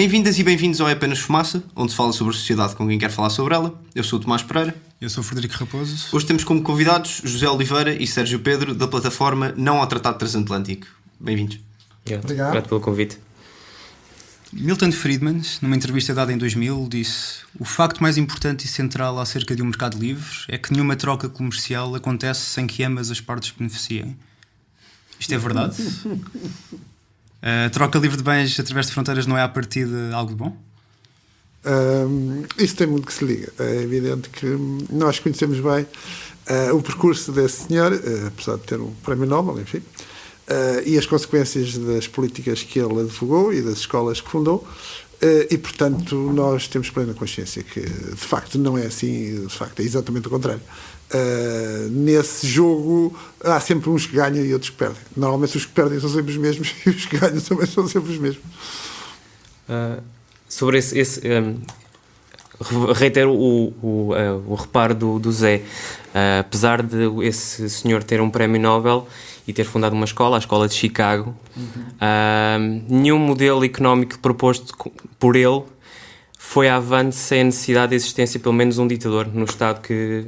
Bem-vindas e bem-vindos ao É Apenas Fumaça, onde se fala sobre a sociedade com quem quer falar sobre ela. Eu sou o Tomás Pereira. Eu sou o Frederico Raposo. Hoje temos como convidados José Oliveira e Sérgio Pedro, da plataforma Não ao Tratado Transatlântico. Bem-vindos. Obrigado pelo convite. Milton Friedman, numa entrevista dada em 2000, disse: "O facto mais importante e central acerca de um mercado livre é que nenhuma troca comercial acontece sem que ambas as partes beneficiem." Isto é verdade? A troca livre de bens através de fronteiras não é, à partida, algo de bom? Isso tem muito que se liga. É evidente que nós conhecemos bem o percurso desse senhor, apesar de ter um prémio Nobel, enfim, e as consequências das políticas que ele advogou e das escolas que fundou, e, portanto, nós temos plena consciência que, de facto, não é assim, de facto, é exatamente o contrário. Nesse jogo há sempre uns que ganham e outros que perdem. Normalmente os que perdem são sempre os mesmos e os que ganham também são sempre os mesmos. Sobre reitero o reparo do Zé. Apesar de esse senhor ter um prémio Nobel e ter fundado uma escola, a Escola de Chicago, nenhum modelo económico proposto por ele foi avante sem a necessidade de existência pelo menos um ditador no Estado que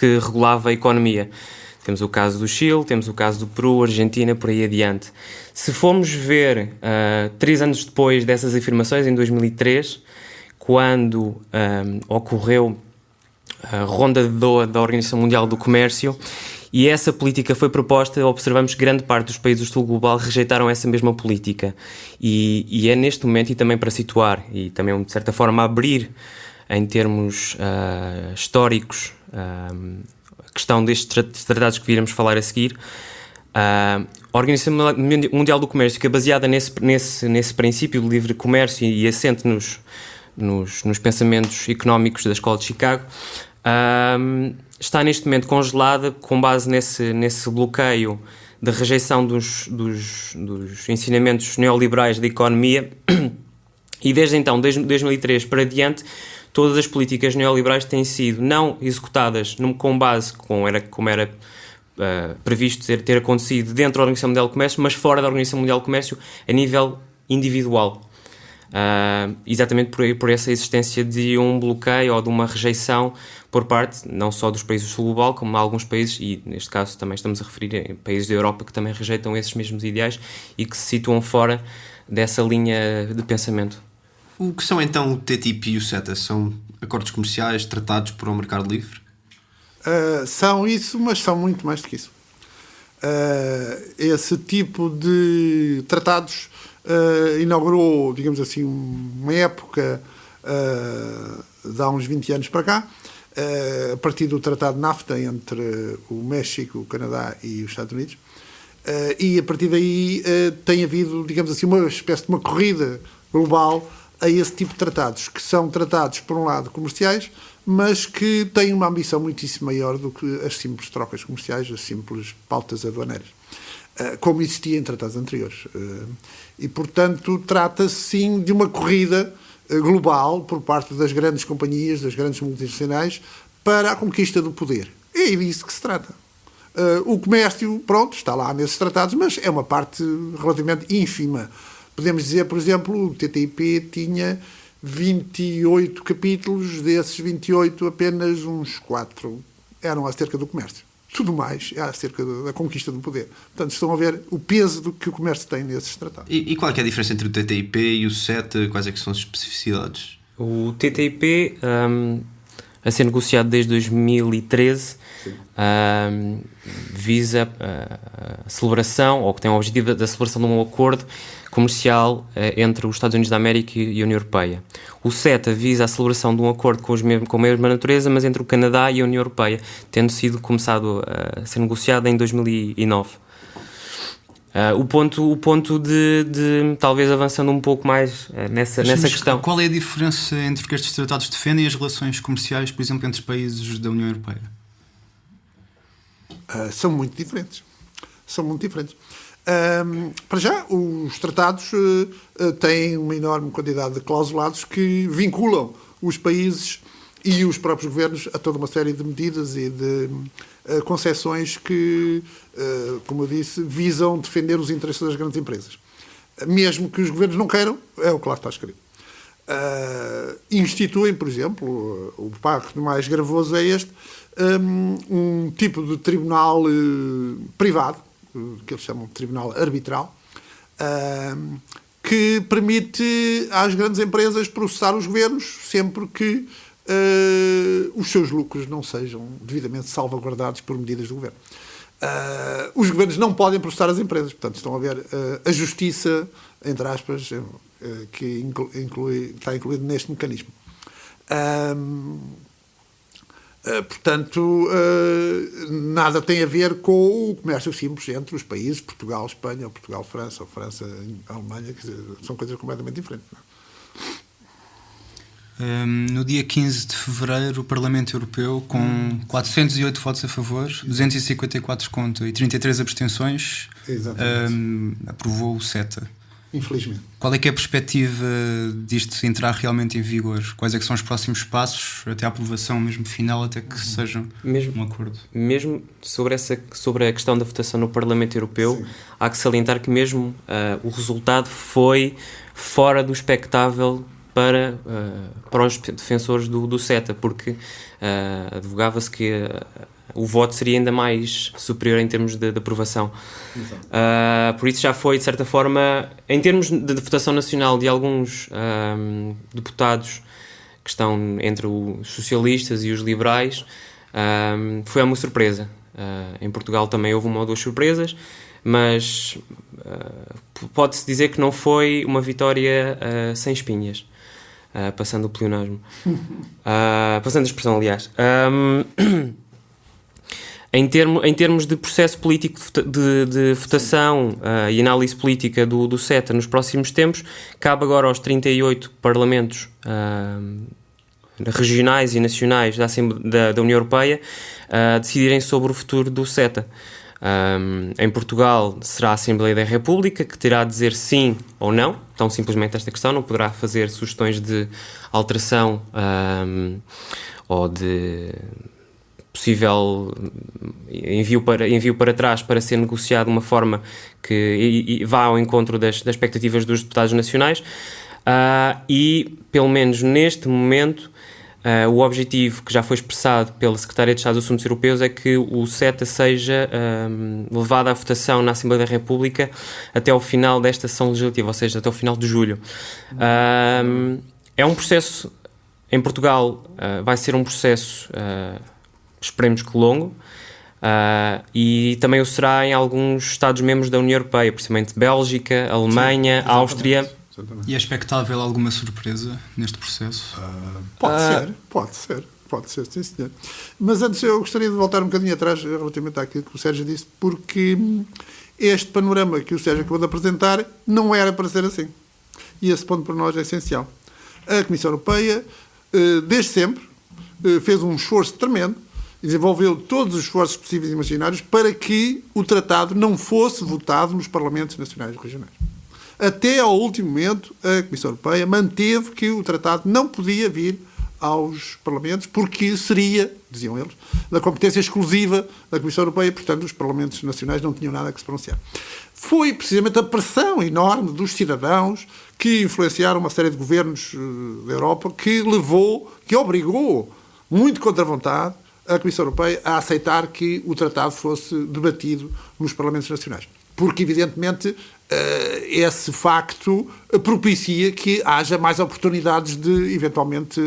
regulava a economia. Temos o caso do Chile, temos o caso do Peru, Argentina, por aí adiante. Se formos ver 3 anos depois dessas afirmações, em 2003, quando ocorreu a Ronda de Doha da Organização Mundial do Comércio, e essa política foi proposta, observamos que grande parte dos países do sul global rejeitaram essa mesma política. E é neste momento, e também para situar, e também de certa forma abrir em termos históricos a questão destes tratados que viremos falar a seguir, a Organização Mundial do Comércio, que é baseada nesse princípio de livre comércio e assente nos pensamentos económicos da Escola de Chicago, está neste momento congelada com base nesse bloqueio da rejeição dos ensinamentos neoliberais da economia. E desde então, desde 2003 para adiante, todas as políticas neoliberais têm sido não executadas com base como era previsto ter acontecido dentro da Organização Mundial do Comércio, mas fora da Organização Mundial do Comércio a nível individual. Exatamente por essa existência de um bloqueio ou de uma rejeição por parte não só dos países do sul global, como alguns países, e neste caso também estamos a referir a países da Europa que também rejeitam esses mesmos ideais e que se situam fora dessa linha de pensamento. O que são então o TTIP e o CETA? São acordos comerciais tratados por um mercado livre? São isso, mas são muito mais do que isso. Esse tipo de tratados inaugurou, digamos assim, uma época de há uns 20 anos para cá, a partir do Tratado NAFTA entre o México, o Canadá e os Estados Unidos, e a partir daí tem havido, digamos assim, uma espécie de uma corrida global a esse tipo de tratados, que são tratados, por um lado, comerciais, mas que têm uma ambição muitíssimo maior do que as simples trocas comerciais, as simples pautas aduaneiras, como existia em tratados anteriores. E, portanto, trata-se, sim, de uma corrida global por parte das grandes companhias, das grandes multinacionais, para a conquista do poder. É disso que se trata. O comércio, pronto, está lá nesses tratados, mas é uma parte relativamente ínfima. Podemos dizer, por exemplo, o TTIP tinha 28 capítulos, desses 28 apenas uns 4 eram acerca do comércio. Tudo mais é acerca da conquista do poder. Portanto, estão a ver o peso do que o comércio tem nesses tratados. E qual é que é a diferença entre o TTIP e o CETA? Quais é que são as especificidades? O TTIP, a ser negociado desde 2013, visa a celebração, ou que tem o objetivo da celebração de um acordo comercial entre os Estados Unidos da América e a União Europeia. O CETA visa a celebração de um acordo com a mesma natureza, mas entre o Canadá e a União Europeia, tendo sido começado a ser negociado em 2009. O ponto de talvez avançando um pouco mais nessa questão. Qual é a diferença entre o que estes tratados defendem e as relações comerciais, por exemplo, entre países da União Europeia? São muito diferentes. Para já, os tratados têm uma enorme quantidade de clausulados que vinculam os países e os próprios governos a toda uma série de medidas e de concessões que, como eu disse, visam defender os interesses das grandes empresas. mesmo que os governos não queiram, é o que lá está escrito. Instituem, por exemplo, o pacto mais gravoso é este, um tipo de tribunal privado, que eles chamam de tribunal arbitral, que permite às grandes empresas processar os governos sempre que os seus lucros não sejam devidamente salvaguardados por medidas do governo. Os governos não podem processar as empresas, portanto estão a ver a justiça, entre aspas, que está incluído neste mecanismo. Portanto, nada tem a ver com o comércio simples entre os países Portugal, Espanha, ou Portugal, França, ou França, Alemanha, quer dizer, são coisas completamente diferentes. Não é? No dia 15 de fevereiro, o Parlamento Europeu, com 408 votos a favor, 254 contra e 33 abstenções, aprovou o CETA. Infelizmente. Qual é que é a perspectiva disto entrar realmente em vigor? Quais é que são os próximos passos até a aprovação mesmo final, até que seja um acordo? Mesmo sobre a questão da votação no Parlamento Europeu, sim, há que salientar que mesmo o resultado foi fora do expectável para os defensores do CETA, porque advogava-se que o voto seria ainda mais superior em termos de aprovação. Por isso já foi, de certa forma, em termos de votação nacional de alguns deputados que estão entre os socialistas e os liberais, foi uma surpresa. Em Portugal também houve uma ou duas surpresas, mas pode-se dizer que não foi uma vitória sem espinhas. Passando o pleonasmo. Passando a expressão, aliás. Em termos de processo político de votação e análise política do CETA nos próximos tempos, cabe agora aos 38 parlamentos regionais e nacionais da União Europeia decidirem sobre o futuro do CETA. Em Portugal será a Assembleia da República que terá de dizer sim ou não, tão simplesmente esta questão, não poderá fazer sugestões de alteração ou de possível envio para trás para ser negociado de uma forma que vá ao encontro das expectativas dos deputados nacionais, e pelo menos neste momento o objetivo que já foi expressado pela Secretária de Estado dos Assuntos Europeus é que o CETA seja levado à votação na Assembleia da República até ao final desta sessão legislativa, ou seja, até ao final de julho. É um processo, em Portugal, vai ser um processo, esperemos que longo, e também o será em alguns Estados-membros da União Europeia, principalmente Bélgica, Alemanha, sim, Áustria. E é expectável alguma surpresa neste processo? Pode ser, sim senhor. Mas antes eu gostaria de voltar um bocadinho atrás relativamente àquilo que o Sérgio disse, porque este panorama que o Sérgio acabou de apresentar não era para ser assim. E esse ponto para nós é essencial. A Comissão Europeia, desde sempre, fez um esforço tremendo, desenvolveu todos os esforços possíveis e imaginários para que o tratado não fosse votado nos parlamentos nacionais e regionais. Até ao último momento, a Comissão Europeia manteve que o tratado não podia vir aos parlamentos porque seria, diziam eles, da competência exclusiva da Comissão Europeia, portanto os parlamentos nacionais não tinham nada a que se pronunciar. Foi precisamente a pressão enorme dos cidadãos que influenciaram uma série de governos da Europa que obrigou, muito contra a vontade, a Comissão Europeia a aceitar que o tratado fosse debatido nos parlamentos nacionais. Porque, evidentemente, esse facto propicia que haja mais oportunidades de, eventualmente,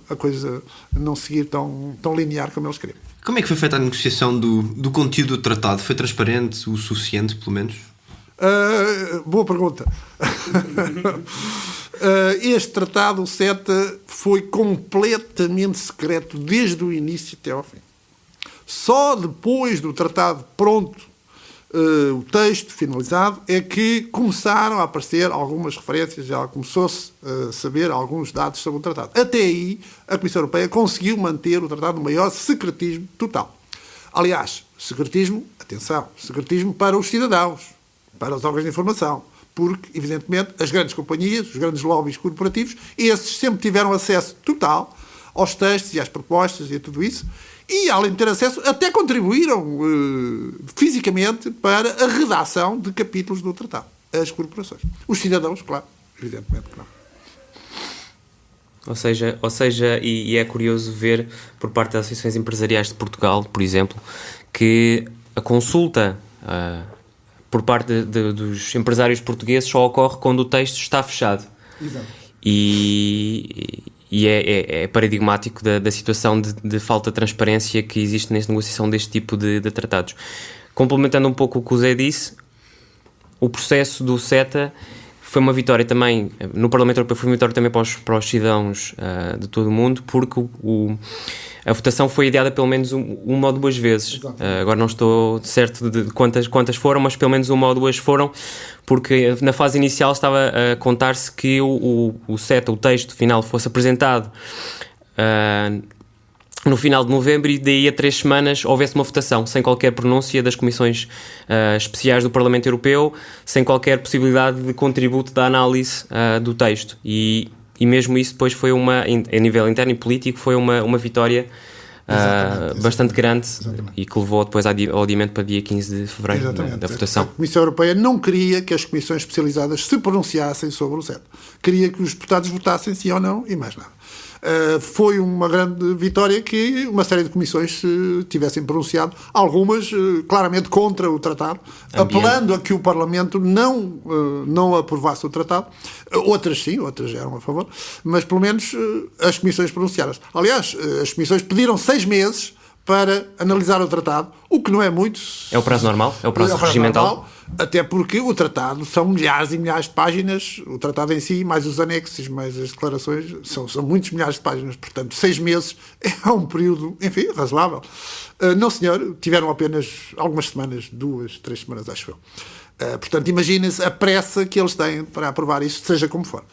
a coisa não seguir tão linear como eles queriam. Como é que foi feita a negociação do conteúdo do tratado? Foi transparente o suficiente, pelo menos? Boa pergunta. Este tratado, o CETA, foi completamente secreto desde o início até ao fim. Só depois do tratado pronto, o texto finalizado, é que começaram a aparecer algumas referências, já começou-se a saber alguns dados sobre o tratado. Até aí, a Comissão Europeia conseguiu manter o tratado no maior secretismo total. Aliás, secretismo para os cidadãos, para os órgãos de informação, porque, evidentemente, as grandes companhias, os grandes lobbies corporativos, esses sempre tiveram acesso total aos textos e às propostas e a tudo isso, e, além de ter acesso, até contribuíram fisicamente para a redação de capítulos do tratado. as corporações. Os cidadãos, claro, evidentemente que não. Ou seja, e é curioso ver por parte das associações empresariais de Portugal, por exemplo, que a consulta por parte dos empresários portugueses só ocorre quando o texto está fechado. Exato. E é paradigmático da situação de falta de transparência que existe na negociação deste tipo de tratados. Complementando um pouco o que o Zé disse, o processo do CETA foi uma vitória também, no Parlamento Europeu foi uma vitória também para os cidadãos de todo o mundo, porque a votação foi adiada pelo menos uma ou duas vezes. Agora não estou certo de quantas foram, mas pelo menos uma ou duas foram, porque na fase inicial estava a contar-se que o CETA, o texto final, fosse apresentado no final de novembro e daí a 3 semanas houvesse uma votação, sem qualquer pronúncia das comissões especiais do Parlamento Europeu, sem qualquer possibilidade de contributo da análise do texto. E mesmo isso depois foi a nível interno e político, foi uma vitória bastante grande. Exatamente. E que levou depois ao adiamento para dia 15 de fevereiro da votação. A Comissão Europeia não queria que as comissões especializadas se pronunciassem sobre o CETA. Queria que os deputados votassem sim ou não e mais nada. Foi uma grande vitória que uma série de comissões se tivessem pronunciado, algumas claramente contra o tratado, apelando a que o Parlamento não aprovasse o tratado, outras sim, outras eram a favor, mas pelo menos as comissões pronunciaram-se. Aliás, as comissões pediram 6 meses para analisar o tratado, o que não é muito. É o prazo normal? É o prazo regimental? Normal, até porque o tratado são milhares e milhares de páginas, o tratado em si, mais os anexos, mais as declarações, são muitos milhares de páginas, portanto 6 meses é um período, enfim, razoável. Não senhor, tiveram apenas algumas semanas, 2, 3 semanas acho eu. Portanto, imaginem-se a pressa que eles têm para aprovar isto, seja como for.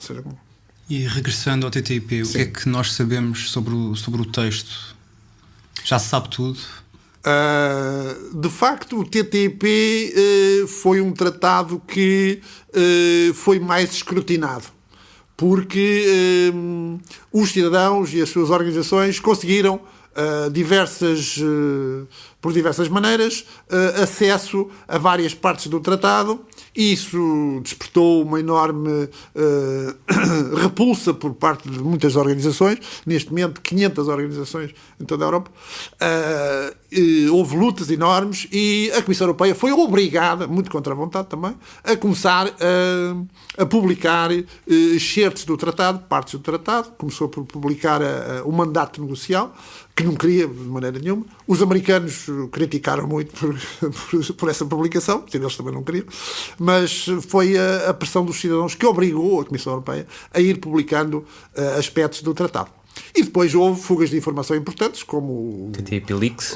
E regressando ao TTIP, o que é que nós sabemos sobre o texto? Já se sabe tudo? De facto, o TTIP foi um tratado que foi mais escrutinado, porque os cidadãos e as suas organizações conseguiram por diversas maneiras acesso a várias partes do tratado. Isso despertou uma enorme repulsa por parte de muitas organizações, neste momento 500 organizações em toda a Europa. Houve lutas enormes e a Comissão Europeia foi obrigada, muito contra a vontade também, a começar a publicar excertos do tratado, partes do tratado. Começou por publicar o mandato negocial, que não queria de maneira nenhuma. Os americanos criticaram muito por essa publicação, porque eles também não queriam, mas foi a pressão dos cidadãos que obrigou a Comissão Europeia a ir publicando aspectos do tratado. E depois houve fugas de informação importantes, como TTIP Leaks.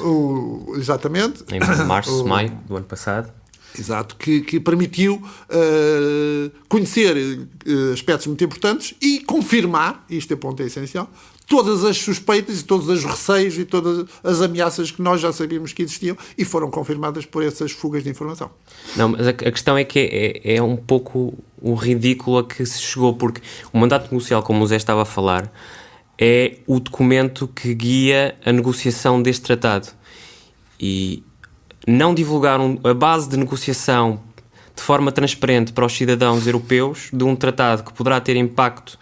Exatamente. Em março, maio do ano passado. Exato, que permitiu conhecer aspectos muito importantes e confirmar, isto é ponto essencial, todas as suspeitas e todos os receios e todas as ameaças que nós já sabíamos que existiam e foram confirmadas por essas fugas de informação. Não, mas a questão é que é um pouco o ridículo a que se chegou, porque o mandato negocial, como o Zé estava a falar, é o documento que guia a negociação deste tratado. E não divulgaram a base de negociação de forma transparente para os cidadãos europeus de um tratado que poderá ter impacto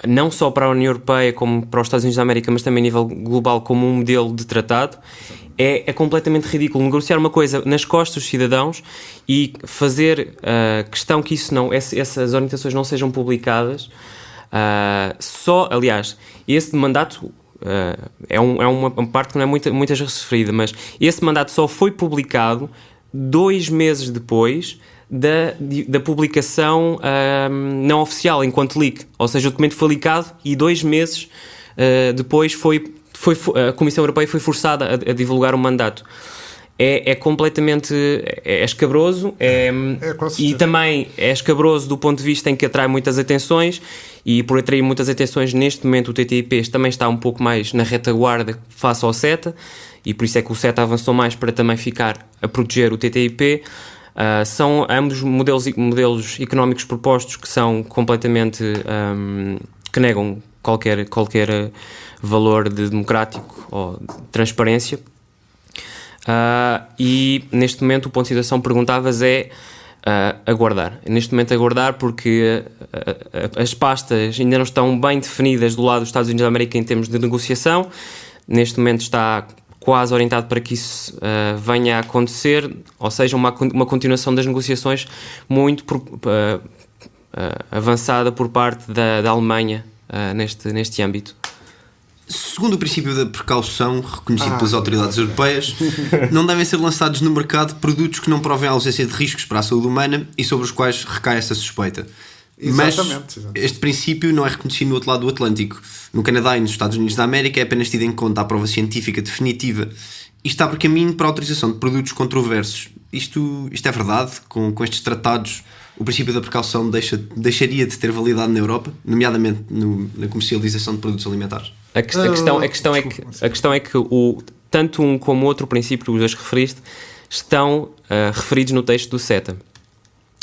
não só para a União Europeia como para os Estados Unidos da América, mas também a nível global como um modelo de tratado, é completamente ridículo. Negociar uma coisa nas costas dos cidadãos e fazer questão que essas orientações não sejam publicadas. Aliás, esse mandato é uma parte que não é muitas vezes referida, mas esse mandato só foi publicado 2 meses depois da publicação não oficial, enquanto leak. Ou seja, o documento foi leakado e 2 meses depois a Comissão Europeia foi forçada a divulgar o mandato. É completamente escabroso e também é escabroso do ponto de vista em que atrai muitas atenções, e por atrair muitas atenções neste momento o TTIP também está um pouco mais na retaguarda face ao CETA, e por isso é que o CETA avançou mais para também ficar a proteger o TTIP. São ambos modelos económicos propostos que são completamente que negam qualquer valor democrático ou de transparência. E neste momento o ponto de situação, perguntavas, é Aguardar. Neste momento aguardar porque as pastas ainda não estão bem definidas do lado dos Estados Unidos da América em termos de negociação. Neste momento está quase orientado para que isso venha a acontecer, ou seja, uma continuação das negociações muito avançada por parte da Alemanha neste âmbito. Segundo o princípio da precaução reconhecido pelas autoridades europeias, não devem ser lançados no mercado produtos que não provem a ausência de riscos para a saúde humana e sobre os quais recai essa suspeita. Exatamente. Mas este princípio não é reconhecido no outro lado do Atlântico. No Canadá e nos Estados Unidos da América é apenas tido em conta a prova científica definitiva e está por caminho para a autorização de produtos controversos. Isto é verdade? Com estes tratados, o princípio da precaução deixaria de ter validade na Europa, nomeadamente na comercialização de produtos alimentares? A questão é que tanto um como o outro princípio que os dois referiste estão referidos no texto do CETA.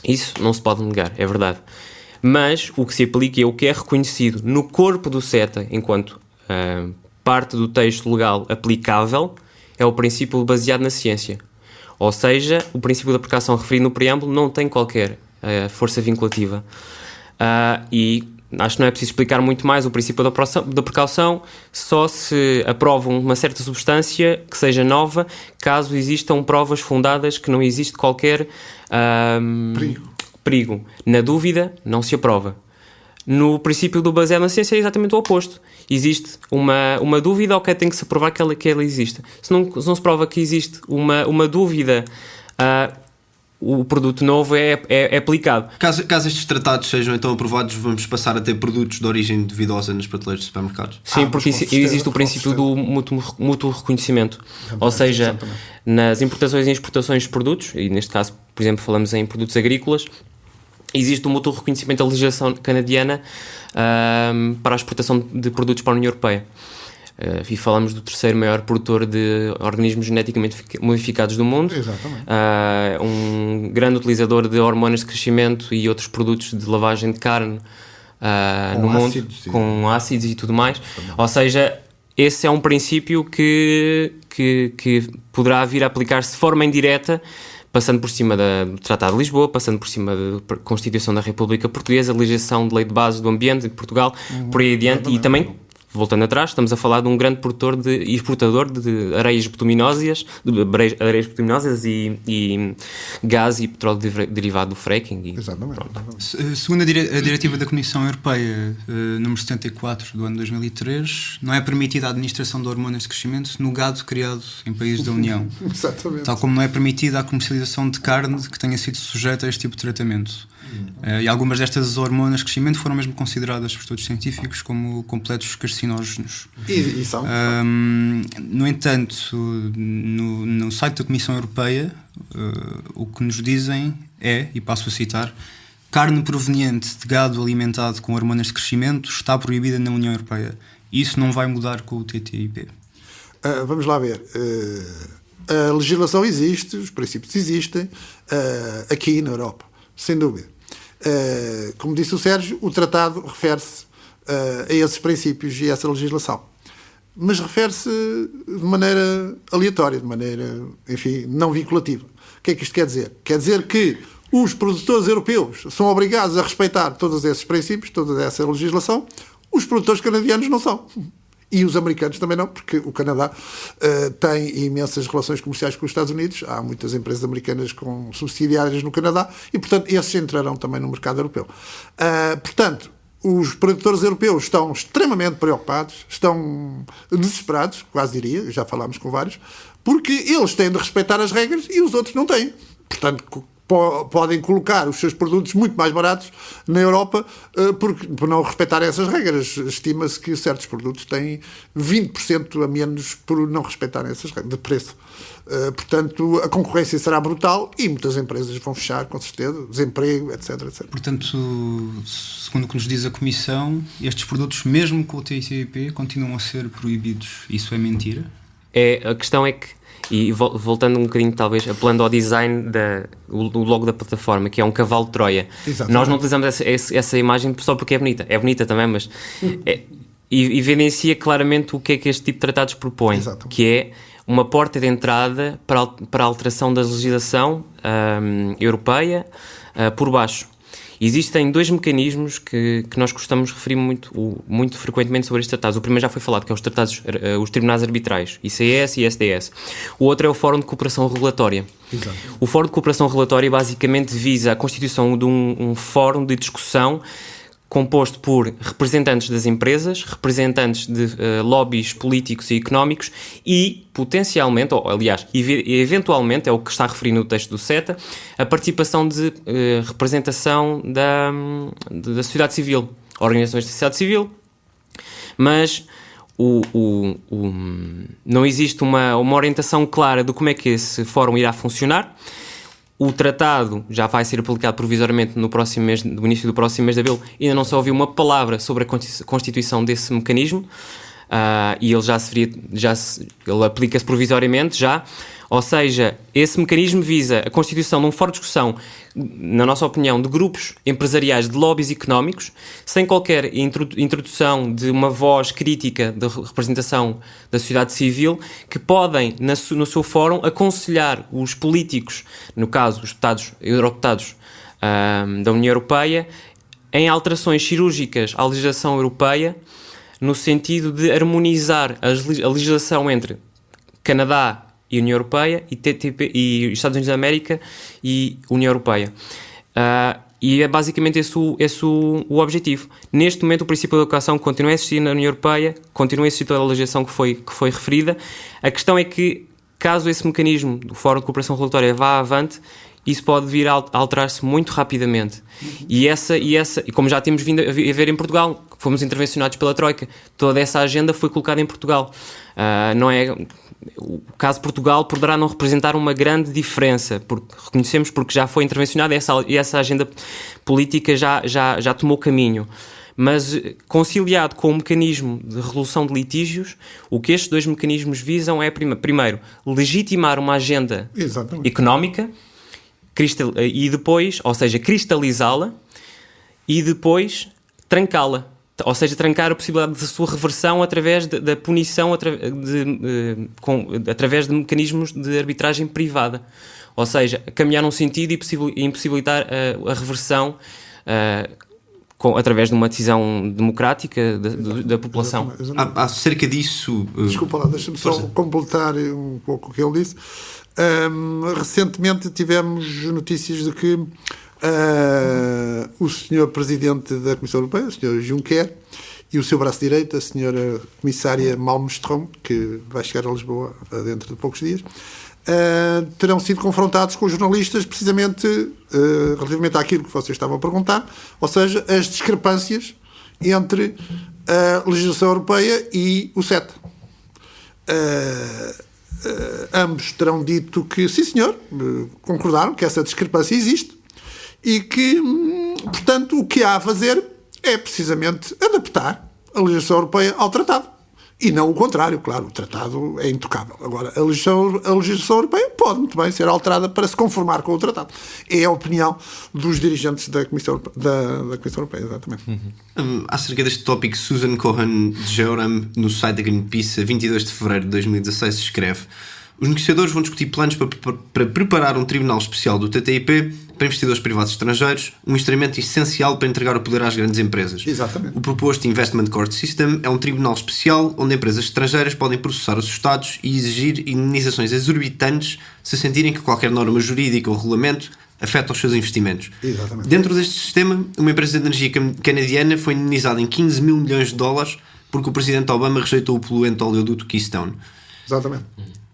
Isso não se pode negar, é verdade. Mas o que se aplica e o que é reconhecido no corpo do CETA enquanto parte do texto legal aplicável é o princípio baseado na ciência. Ou seja, o princípio da precaução referido no preâmbulo não tem qualquer força vinculativa. E acho que não é preciso explicar muito mais o princípio da precaução, só se aprovam uma certa substância que seja nova, caso existam provas fundadas que não existe qualquer perigo. Na dúvida, não se aprova. No princípio do baseado na ciência é exatamente o oposto. Existe uma dúvida, ok, tem que se provar que ela existe. Se não se prova que existe uma dúvida, o produto novo é aplicado. Caso estes tratados sejam então aprovados, vamos passar a ter produtos de origem duvidosa nas prateleiras de supermercados? Sim, porque existe o princípio do mútuo reconhecimento. Ou seja, nas importações e exportações de produtos, e neste caso, por exemplo, falamos em produtos agrícolas, existe o mútuo reconhecimento da legislação canadiana para a exportação de produtos para a União Europeia. E falamos do terceiro maior produtor de organismos geneticamente modificados do mundo. Exatamente. Um grande utilizador de hormonas de crescimento e outros produtos de lavagem de carne no mundo, com ácidos e tudo mais. Ou seja, esse é um princípio que poderá vir a aplicar-se de forma indireta, passando por cima do Tratado de Lisboa, passando por cima da Constituição da República Portuguesa, a legislação de lei de base do ambiente de Portugal, por aí adiante, e também, voltando atrás, estamos a falar de um grande produtor e exportador de areias bituminosas, e gás e petróleo derivado do fracking. Exatamente. Segundo a diretiva da Comissão Europeia, número 74 do ano 2003, não é permitida a administração de hormonas de crescimento no gado criado em países da União. Exatamente. Tal como não é permitida a comercialização de carne que tenha sido sujeita a este tipo de tratamento. E algumas destas hormonas de crescimento foram mesmo consideradas por estudos científicos como completos carcinógenos. E são. No entanto, no site da Comissão Europeia, o que nos dizem é, e passo a citar, carne proveniente de gado alimentado com hormonas de crescimento está proibida na União Europeia. Isso não vai mudar com o TTIP. Vamos lá ver. A legislação existe, os princípios existem aqui na Europa, sem dúvida. Como disse o Sérgio, o tratado refere-se a esses princípios e a essa legislação, mas refere-se de maneira aleatória, de maneira, enfim, não vinculativa. O que é que isto quer dizer? Quer dizer que os produtores europeus são obrigados a respeitar todos esses princípios, toda essa legislação. Os produtores canadianos não são. E os americanos também não, porque o Canadá tem imensas relações comerciais com os Estados Unidos, há muitas empresas americanas com subsidiárias no Canadá e, portanto, esses entrarão também no mercado europeu. Portanto, os produtores europeus estão extremamente preocupados, estão desesperados, quase diria, já falámos com vários, porque eles têm de respeitar as regras e os outros não têm. Portanto, podem colocar os seus produtos muito mais baratos na Europa por não respeitarem essas regras. Estima-se que certos produtos têm 20% a menos por não respeitarem essas regras de preço. Portanto, a concorrência será brutal e muitas empresas vão fechar, com certeza, desemprego, etc, etc. Portanto, segundo o que nos diz a Comissão, estes produtos, mesmo com o TTIP, continuam a ser proibidos. Isso é mentira? A questão é que, e voltando um bocadinho, talvez, apelando ao design do logo da plataforma, que é um cavalo de Troia. Exatamente. Nós não utilizamos essa imagem só porque é bonita. É bonita também, mas evidencia claramente o que é que este tipo de tratados propõe. Exatamente. Que é uma porta de entrada para a alteração da legislação europeia por baixo. Existem dois mecanismos que nós gostamos de referir muito frequentemente sobre estes tratados. O primeiro já foi falado, que é os tribunais arbitrais, ICS e SDS. O outro é o Fórum de Cooperação Regulatória. Exato. O Fórum de Cooperação Regulatória basicamente visa a constituição de um fórum de discussão composto por representantes das empresas, representantes de lobbies políticos e económicos e, potencialmente, ou aliás, eventualmente, é o que está referido no texto do CETA, a participação de representação da sociedade civil, organizações da sociedade civil, mas não existe uma orientação clara de como é que esse fórum irá funcionar. O tratado já vai ser aplicado provisoriamente no início do próximo mês de abril. Ainda não se ouviu uma palavra sobre a constituição desse mecanismo e ele ele aplica-se provisoriamente já. Ou seja, esse mecanismo visa a constituição de um fórum de discussão, na nossa opinião, de grupos empresariais de lobbies económicos, sem qualquer introdução de uma voz crítica da representação da sociedade civil, que podem, no seu fórum, aconselhar os políticos, no caso os eurodeputados da União Europeia, em alterações cirúrgicas à legislação europeia, no sentido de harmonizar a legislação entre Canadá e União Europeia, e TTIP, e Estados Unidos da América e União Europeia. E é basicamente esse o objetivo. Neste momento, o princípio da educação continua a existir na União Europeia, continua a existir toda a legislação que foi referida. A questão é que, caso esse mecanismo do Fórum de Cooperação Regulatória vá avante, isso pode vir a alterar-se muito rapidamente. E como já temos vindo a ver em Portugal, fomos intervencionados pela Troika, toda essa agenda foi colocada em Portugal. O caso de Portugal poderá não representar uma grande diferença, porque reconhecemos porque já foi intervencionada e essa agenda política já tomou caminho. Mas, conciliado com o mecanismo de resolução de litígios, o que estes dois mecanismos visam é, primeiro, legitimar uma agenda económica e depois, ou seja, cristalizá-la e depois trancá-la. Ou seja, trancar a possibilidade da sua reversão através da punição, através de mecanismos de arbitragem privada. Ou seja, caminhar num sentido e impossibilitar a reversão através de uma decisão democrática da população. Há cerca disso... Desculpa lá, deixa-me só completar um pouco o que ele disse. Recentemente tivemos notícias de que o Sr. Presidente da Comissão Europeia, o Sr. Juncker, e o seu braço direito, a Sra. Comissária Malmström, que vai chegar a Lisboa dentro de poucos dias, terão sido confrontados com os jornalistas precisamente relativamente àquilo que vocês estavam a perguntar, ou seja, as discrepâncias entre a legislação europeia e o CETA. Ambos terão dito que, sim senhor, concordaram que essa discrepância existe e que, portanto, o que há a fazer é precisamente adaptar a legislação europeia ao tratado. E não o contrário, claro, o tratado é intocável. Agora, a legislação europeia pode muito bem ser alterada para se conformar com o tratado. É a opinião dos dirigentes da Comissão Europeia, exatamente. Acerca deste tópico, Susan Cohen-Jehoram, no site da Greenpeace, a 22 de fevereiro de 2016, escreve: os negociadores vão discutir planos para preparar um tribunal especial do TTIP para investidores privados estrangeiros, um instrumento essencial para entregar o poder às grandes empresas. Exatamente. O proposto Investment Court System é um tribunal especial onde empresas estrangeiras podem processar os Estados e exigir indenizações exorbitantes se sentirem que qualquer norma jurídica ou regulamento afeta os seus investimentos. Exatamente. Dentro deste sistema, uma empresa de energia canadiana foi indenizada em 15 mil milhões de dólares porque o presidente Obama rejeitou o poluente oleoduto Keystone. Exatamente.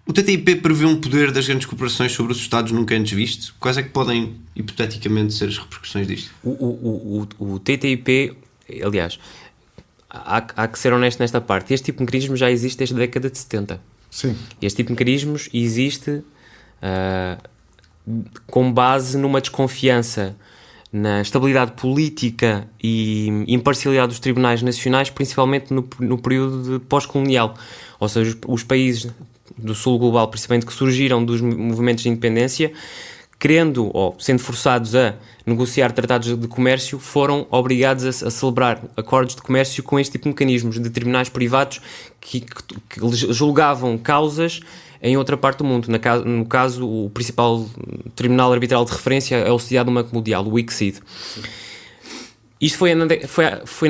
O TTIP prevê um poder das grandes corporações sobre os Estados nunca antes visto. Quais é que podem, hipoteticamente, ser as repercussões disto? O TTIP, aliás, há que ser honesto nesta parte, este tipo de mecanismo já existe desde a década de 70. Sim. Este tipo de mecanismos existe com base numa desconfiança na estabilidade política e imparcialidade dos tribunais nacionais, principalmente no período pós-colonial. Ou seja, os países do sul global, principalmente, que surgiram dos movimentos de independência, querendo ou sendo forçados a negociar tratados de comércio, foram obrigados a celebrar acordos de comércio com este tipo de mecanismos de tribunais privados que julgavam causas em outra parte do mundo. No caso, o principal tribunal arbitral de referência é o sediado no Banco Mundial, o ICSID. Isto foi na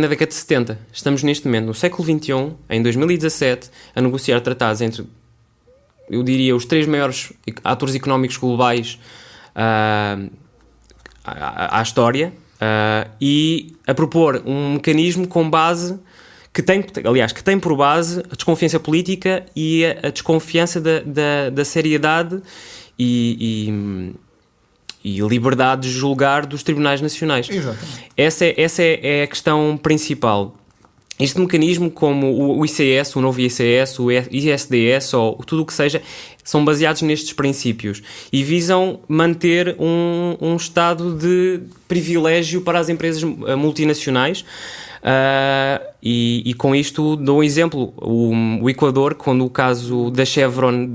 década de 70. Estamos neste momento, no século XXI, em 2017, a negociar tratados entre, eu diria, os 3 maiores atores económicos globais à história, e a propor um mecanismo com base que tem por base a desconfiança política e a desconfiança da seriedade e liberdade de julgar dos tribunais nacionais. Exatamente. Essa é a questão principal. Este mecanismo, como o ICS, o novo ICS, o ISDS, ou tudo o que seja, são baseados nestes princípios e visam manter um estado de privilégio para as empresas multinacionais. E com isto dou um exemplo. O Equador, quando o caso da Chevron,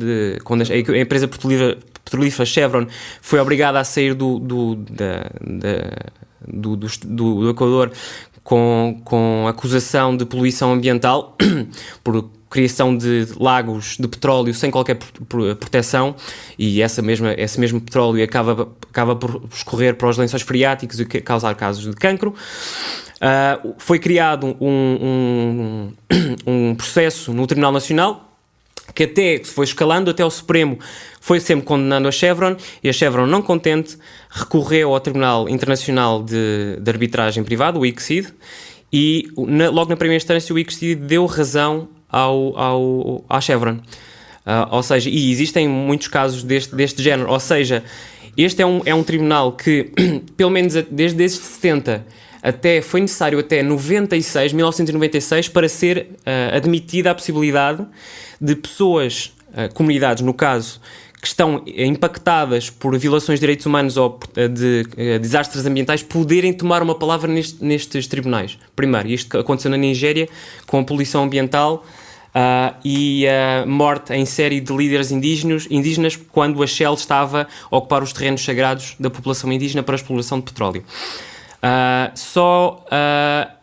quando a empresa petrolífera Chevron foi obrigada a sair do Equador com acusação de poluição ambiental por criação de lagos de petróleo sem qualquer proteção, e esse mesmo petróleo acaba por escorrer para os lençóis freáticos e causar casos de cancro. Foi criado um processo no Tribunal Nacional que até foi escalando até o Supremo, foi sempre condenando a Chevron, e a Chevron, não contente, recorreu ao Tribunal Internacional de Arbitragem Privada, o ICSID, e logo na primeira instância o ICSID deu razão à Chevron. Ou seja, e existem muitos casos deste género, ou seja, este é um tribunal que, pelo menos desde 70 até, foi necessário até 1996, para ser admitida a possibilidade de pessoas, comunidades no caso, que estão impactadas por violações de direitos humanos ou de desastres ambientais, poderem tomar uma palavra nestes tribunais. Primeiro, isto aconteceu na Nigéria com a poluição ambiental e a morte em série de líderes indígenas quando a Shell estava a ocupar os terrenos sagrados da população indígena para a exploração de petróleo.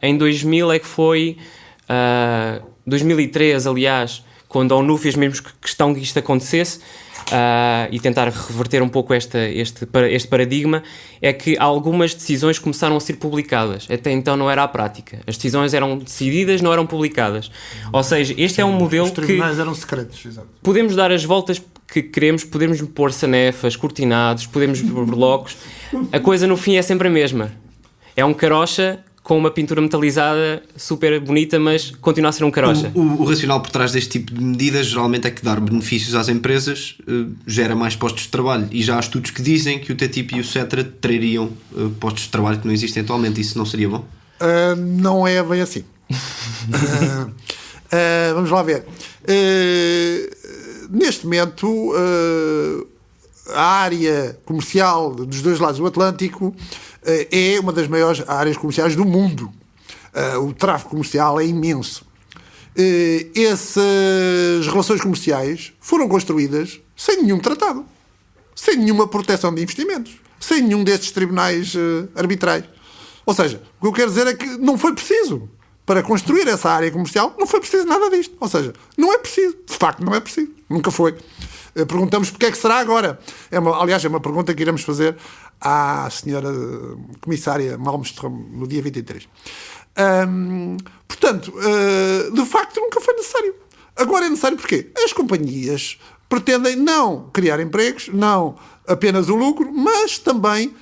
Em 2000 é que foi 2003, aliás, quando a ONU fez mesmo questão que isto acontecesse, e tentar reverter um pouco este paradigma, é que algumas decisões começaram a ser publicadas. Até então não era a prática. As decisões eram decididas, não eram publicadas. Ou seja, este é um modelo que... Os tribunais eram secretos, exato. Podemos dar as voltas que queremos, podemos pôr sanefas, cortinados, podemos pôr blocos. A coisa no fim é sempre a mesma. É um carocha com uma pintura metalizada super bonita, mas continua a ser um carocha. O racional por trás deste tipo de medidas geralmente é que dar benefícios às empresas gera mais postos de trabalho, e já há estudos que dizem que o TTIP e o CETA trariam postos de trabalho que não existem atualmente. Isso não seria bom? Não é bem assim. Vamos lá ver. Neste momento, a área comercial dos dois lados do Atlântico é uma das maiores áreas comerciais do mundo. O tráfego comercial é imenso. Essas relações comerciais foram construídas sem nenhum tratado, sem nenhuma proteção de investimentos, sem nenhum desses tribunais arbitrais. Ou seja, o que eu quero dizer é que não foi preciso, para construir essa área comercial, não foi preciso nada disto. Ou seja, não é preciso. De facto, não é preciso. Nunca foi. Perguntamos porque é que será agora. Aliás, é uma pergunta que iremos fazer à senhora comissária Malmström no dia 23. Portanto, de facto, nunca foi necessário. Agora é necessário porque as companhias pretendem não criar empregos, não apenas o lucro, mas também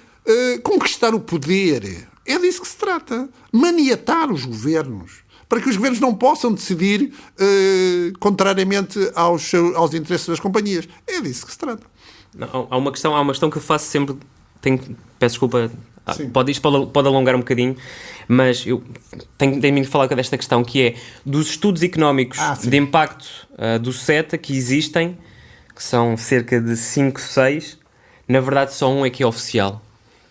conquistar o poder. É disso que se trata. Maniatar os governos, para que os governos não possam decidir contrariamente aos interesses das companhias. É disso que se trata. Não, há uma questão que eu faço sempre. Peço desculpa, pode alongar um bocadinho, mas eu tenho de falar desta questão, que é dos estudos económicos de impacto do CETA que existem, que são cerca de 5, 6, na verdade só um é que é oficial,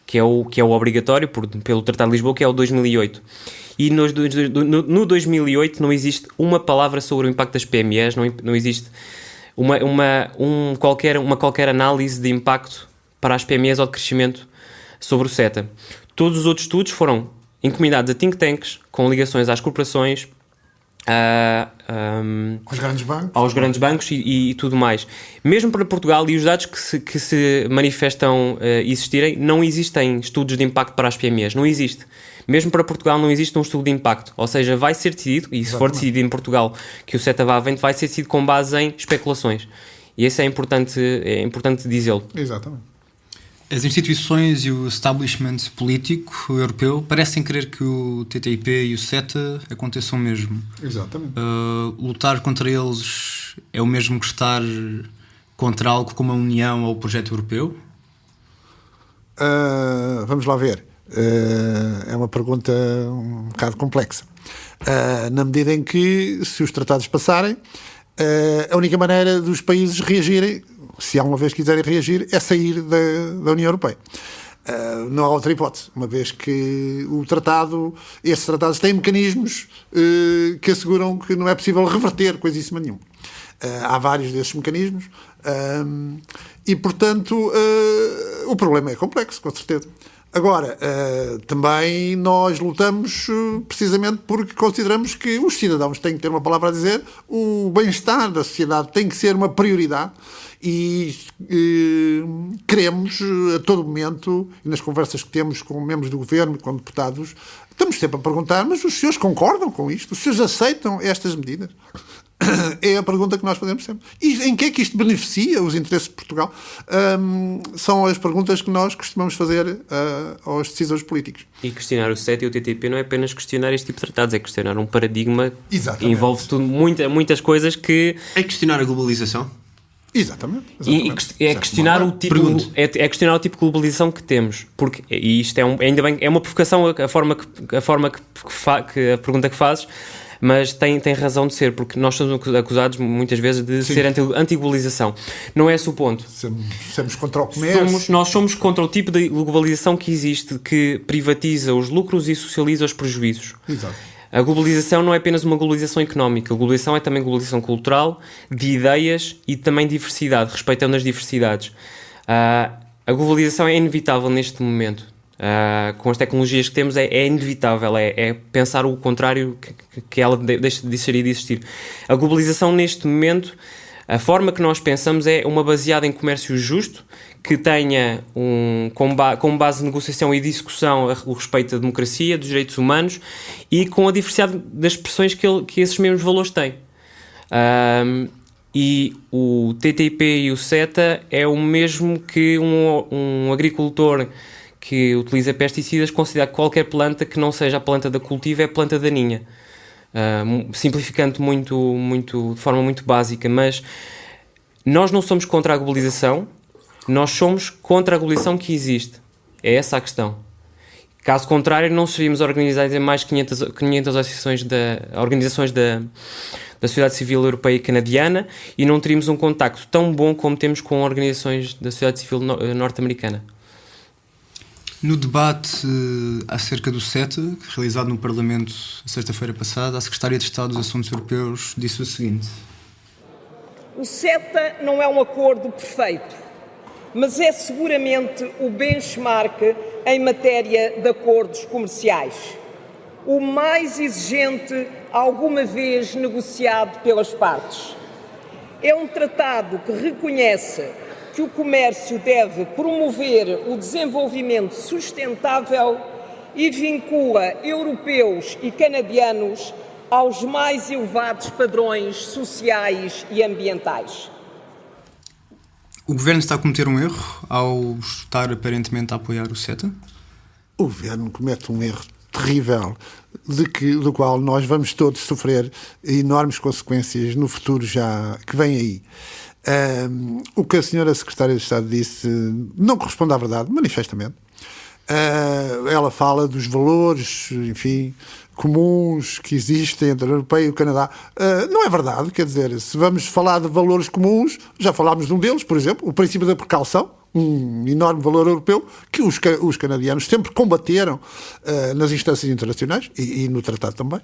que é o obrigatório pelo Tratado de Lisboa, que é o 2008. E no 2008 não existe uma palavra sobre o impacto das PMEs, não existe qualquer análise de impacto para as PMEs ou de crescimento sobre o CETA. Todos os outros estudos foram encomendados a think tanks com ligações às corporações Aos grandes bancos. Aos grandes bancos e tudo mais. Mesmo para Portugal, e os dados que se manifestam existirem, não existem estudos de impacto para as PMEs. Não existe. Mesmo para Portugal não existe um estudo de impacto. Ou seja, vai ser decidido, e se for decidido em Portugal que o CETA vá à frente, vai ser decidido com base em especulações. E isso é importante dizê-lo. Exatamente. As instituições e o establishment político europeu parecem querer que o TTIP e o CETA aconteçam mesmo. Exatamente. Lutar contra eles é o mesmo que estar contra algo como a União ou o projeto europeu? Vamos lá ver. É uma pergunta um bocado complexa. Na medida em que, se os tratados passarem, a única maneira dos países reagirem, se alguma vez quiserem reagir, é sair da União Europeia. Não há outra hipótese, uma vez que esses tratados têm mecanismos que asseguram que não é possível reverter coisíssima nenhuma. Há vários desses mecanismos e, portanto, o problema é complexo, com certeza. Agora, também nós lutamos precisamente porque consideramos que os cidadãos têm que ter uma palavra a dizer, o bem-estar da sociedade tem que ser uma prioridade e queremos a todo momento, e nas conversas que temos com membros do governo, com deputados, estamos sempre a perguntar, mas os senhores concordam com isto? Os senhores aceitam estas medidas? É a pergunta que nós fazemos sempre. E em que é que isto beneficia os interesses de Portugal? São as perguntas que nós costumamos fazer aos decisores políticos. E questionar o CETA e o TTIP não é apenas questionar este tipo de tratados, é questionar um paradigma que envolve muitas coisas que... É questionar a globalização? Exatamente. E é questionar o tipo de globalização que temos, porque e isto ainda bem, é uma provocação a forma que a pergunta que fazes, mas tem razão de ser, porque nós somos acusados muitas vezes de ser anti-globalização. Não é esse o ponto. Somos contra o comércio. Nós somos contra o tipo de globalização que existe, que privatiza os lucros e socializa os prejuízos. Exato. A globalização não é apenas uma globalização económica, a globalização é também globalização cultural, de ideias e também diversidade, respeitando as diversidades. A globalização é inevitável neste momento. Com as tecnologias que temos é inevitável, é pensar o contrário, que ela deixaria de existir. A globalização neste momento, a forma que nós pensamos é uma baseada em comércio justo, que tenha com base de negociação e discussão o respeito da democracia, dos direitos humanos e com a diversidade das expressões que esses mesmos valores têm. E o TTIP e o CETA é o mesmo que um agricultor que utiliza pesticidas considera que qualquer planta que não seja a planta da cultivo é planta daninha. Simplificando de forma muito básica, mas nós não somos contra a globalização, nós somos contra a globalização que existe. É essa a questão. Caso contrário, não seríamos organizados em mais 500 organizações da sociedade civil europeia e canadiana e não teríamos um contacto tão bom como temos com organizações da sociedade civil norte-americana. No debate acerca do CETA, realizado no Parlamento sexta-feira passada, a Secretária de Estado dos Assuntos Europeus disse o seguinte: o CETA não é um acordo perfeito, mas é seguramente o benchmark em matéria de acordos comerciais. O mais exigente alguma vez negociado pelas partes. É um tratado que reconhece que o comércio deve promover o desenvolvimento sustentável e vincula europeus e canadianos aos mais elevados padrões sociais e ambientais. O Governo está a cometer um erro ao estar aparentemente a apoiar o CETA? O Governo comete um erro terrível do qual nós vamos todos sofrer enormes consequências no futuro já que vem aí. O que a senhora Secretária de Estado disse não corresponde à verdade, manifestamente. Ela fala dos valores, enfim, comuns que existem entre a União Europeia e o Canadá. Não é verdade, quer dizer, se vamos falar de valores comuns, já falámos de um deles, por exemplo, o princípio da precaução, um enorme valor europeu que os canadianos sempre combateram nas instâncias internacionais e no tratado também.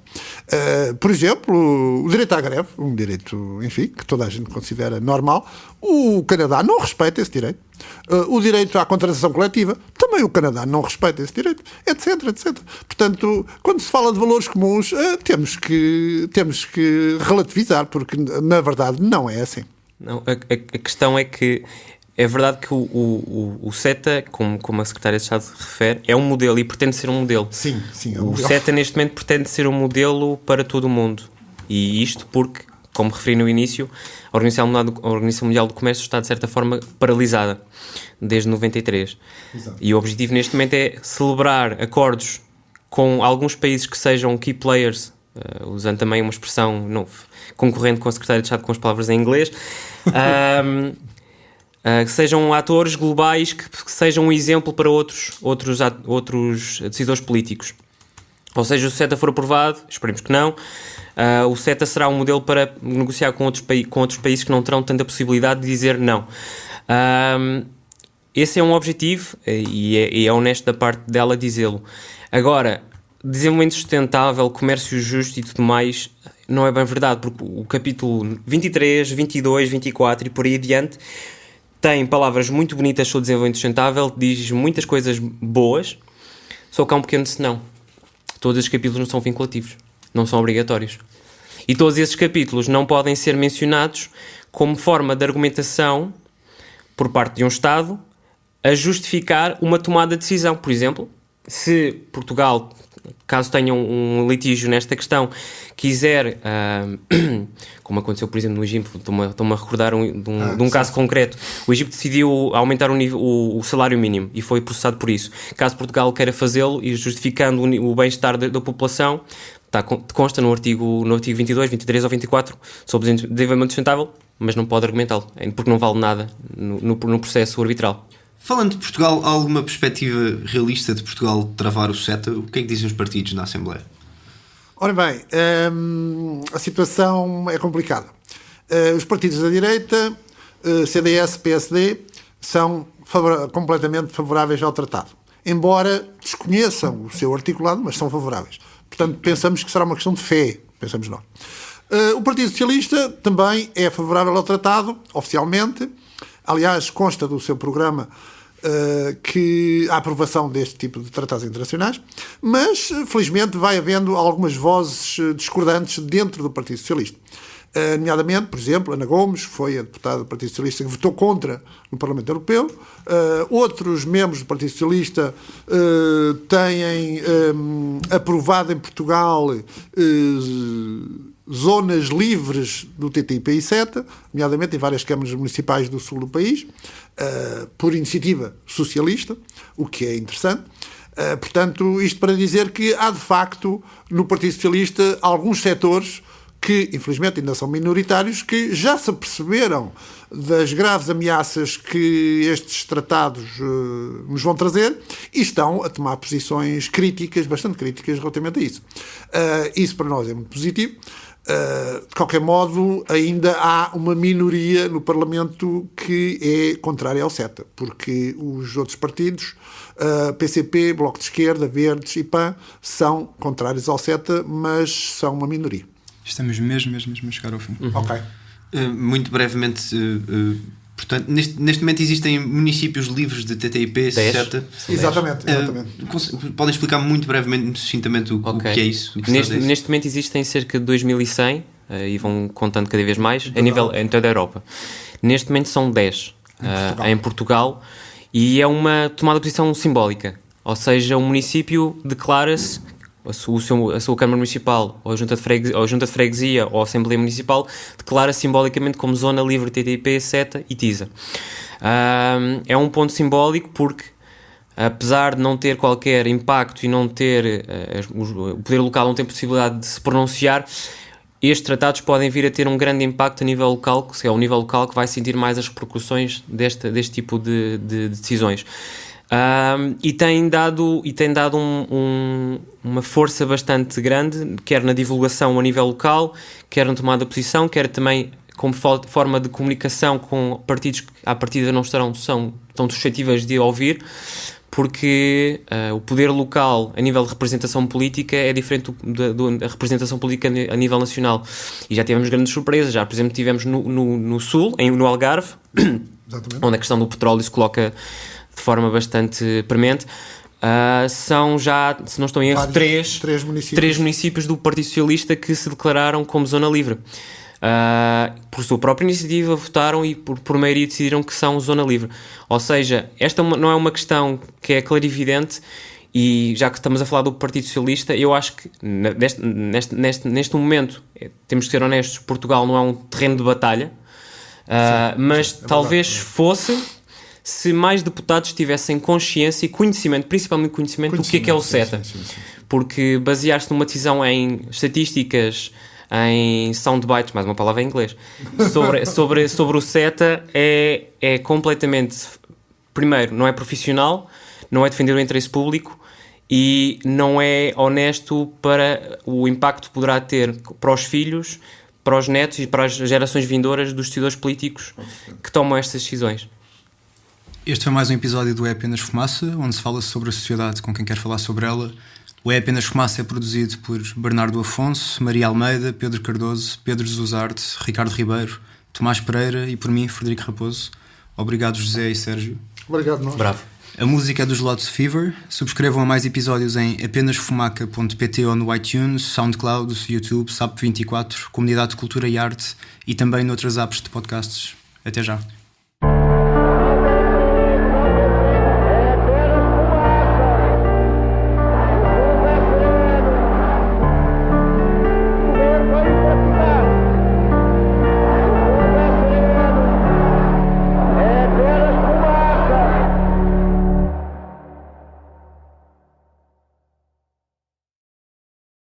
Por exemplo, o direito à greve, um direito, enfim, que toda a gente considera normal. O Canadá não respeita esse direito. O direito à contratação coletiva, também o Canadá não respeita esse direito, etc, etc. Portanto, quando se fala de valores comuns, temos que relativizar, porque na verdade não é assim. Não, a questão é que é verdade que o CETA, como a Secretária de Estado refere, é um modelo e pretende ser um modelo. Sim, é um o modelo. CETA neste momento pretende ser um modelo para todo o mundo. E isto porque, como referi no início, a Organização Mundial do Comércio está de certa forma paralisada desde 93. Exato. E o objetivo neste momento é celebrar acordos com alguns países que sejam key players, usando também uma expressão concorrente com a Secretária de Estado com as palavras em inglês, que sejam atores globais que sejam um exemplo para outros decisores políticos. Ou seja, se o CETA for aprovado, esperemos que não, o CETA será um modelo para negociar com outros países que não terão tanta possibilidade de dizer não. Esse é um objetivo e é honesto da parte dela dizê-lo. Agora, desenvolvimento sustentável, comércio justo e tudo mais, não é bem verdade, porque o capítulo 23, 22, 24 e por aí adiante tem palavras muito bonitas sobre desenvolvimento sustentável, diz muitas coisas boas, só que há um pequeno senão. Todos os capítulos não são vinculativos, não são obrigatórios. E todos esses capítulos não podem ser mencionados como forma de argumentação por parte de um Estado a justificar uma tomada de decisão. Por exemplo, se Portugal, caso tenha um litígio nesta questão, quiser, como aconteceu, por exemplo, no Egito, estou-me a recordar de um caso concreto, o Egito decidiu aumentar o salário mínimo e foi processado por isso. Caso Portugal queira fazê-lo e justificando o bem-estar da população, consta no artigo 22, 23 ou 24 sobre desenvolvimento sustentável, mas não pode argumentá-lo, porque não vale nada no processo arbitral. Falando de Portugal, há alguma perspectiva realista de Portugal travar o CETA? O que é que dizem os partidos na Assembleia? Ora bem, a situação é complicada. Os partidos da direita, CDS, PSD, são completamente favoráveis ao tratado. Embora desconheçam o seu articulado, mas são favoráveis. Portanto, pensamos que será uma questão de fé, pensamos nós. O Partido Socialista também é favorável ao tratado, oficialmente. Aliás, consta do seu programa que a aprovação deste tipo de tratados internacionais, mas, felizmente, vai havendo algumas vozes discordantes dentro do Partido Socialista. Nomeadamente, por exemplo, Ana Gomes foi a deputada do Partido Socialista que votou contra no Parlamento Europeu. Outros membros do Partido Socialista têm aprovado em Portugal zonas livres do TTIP e CETA, nomeadamente em várias câmaras municipais do sul do país, por iniciativa socialista, o que é interessante. Portanto, isto para dizer que há, de facto, no Partido Socialista, alguns setores que, infelizmente, ainda são minoritários, que já se aperceberam das graves ameaças que estes tratados nos vão trazer e estão a tomar posições críticas, bastante críticas, relativamente a isso. Isso para nós é muito positivo. De qualquer modo, ainda há uma minoria no Parlamento que é contrária ao CETA, porque os outros partidos, PCP, Bloco de Esquerda, Verdes e PAN, são contrários ao CETA, mas são uma minoria. Estamos mesmo a chegar ao fim. Ok. Muito brevemente, portanto, neste momento existem municípios livres de TTIP, CETA. Exatamente. Podem explicar muito brevemente, sucintamente, o que é isso? Neste momento existem cerca de 2.100 e vão contando cada vez mais em toda a Europa. Neste momento são 10 em Portugal e é uma tomada de posição simbólica. Ou seja, o município declara-se, a sua Câmara Municipal, ou a Junta de Freguesia, ou a Assembleia Municipal, declara simbolicamente como zona livre TTIP, CETA e TISA. É um ponto simbólico porque, apesar de não ter qualquer impacto e não ter o poder local não tem possibilidade de se pronunciar, estes tratados podem vir a ter um grande impacto a nível local, que é o nível local que vai sentir mais as repercussões deste tipo de decisões. E tem dado uma força bastante grande, quer na divulgação a nível local, quer na tomada de posição, quer também como forma de comunicação com partidos que à partida não são tão suscetíveis de ouvir, porque o poder local a nível de representação política é diferente da representação política a nível nacional. E já tivemos grandes surpresas. Já, por exemplo, tivemos no Sul, no Algarve, onde a questão do petróleo se coloca de forma bastante premente. São já, se não estou em erro, três municípios do Partido Socialista que se declararam como zona livre. Por sua própria iniciativa votaram e por maioria decidiram que são zona livre. Ou seja, esta não é uma questão que é clarividente, e já que estamos a falar do Partido Socialista, eu acho que neste momento, temos que ser honestos, Portugal não é um terreno de batalha, mas talvez fosse se mais deputados tivessem consciência e conhecimento, principalmente conhecimento do que é o CETA. Sim. Porque basear-se numa decisão em estatísticas, em soundbites, mais uma palavra em inglês, sobre o CETA é completamente, primeiro, não é profissional, não é defender o interesse público e não é honesto para o impacto que poderá ter para os filhos, para os netos e para as gerações vindouras dos decisores políticos que tomam estas decisões. Este foi mais um episódio do É Apenas Fumaça, onde se fala sobre a sociedade com quem quer falar sobre ela. O É Apenas Fumaça é produzido por Bernardo Afonso, Maria Almeida, Pedro Cardoso, Pedro Zuzarte, Ricardo Ribeiro, Tomás Pereira e por mim, Frederico Raposo. Obrigado, José e Sérgio. Obrigado, nós. Bravo. A música é dos Lots Fever. Subscrevam a mais episódios em apenasfumaca.pt ou no iTunes, SoundCloud, YouTube, SAP24, Comunidade de Cultura e Arte e também noutras apps de podcasts. Até já.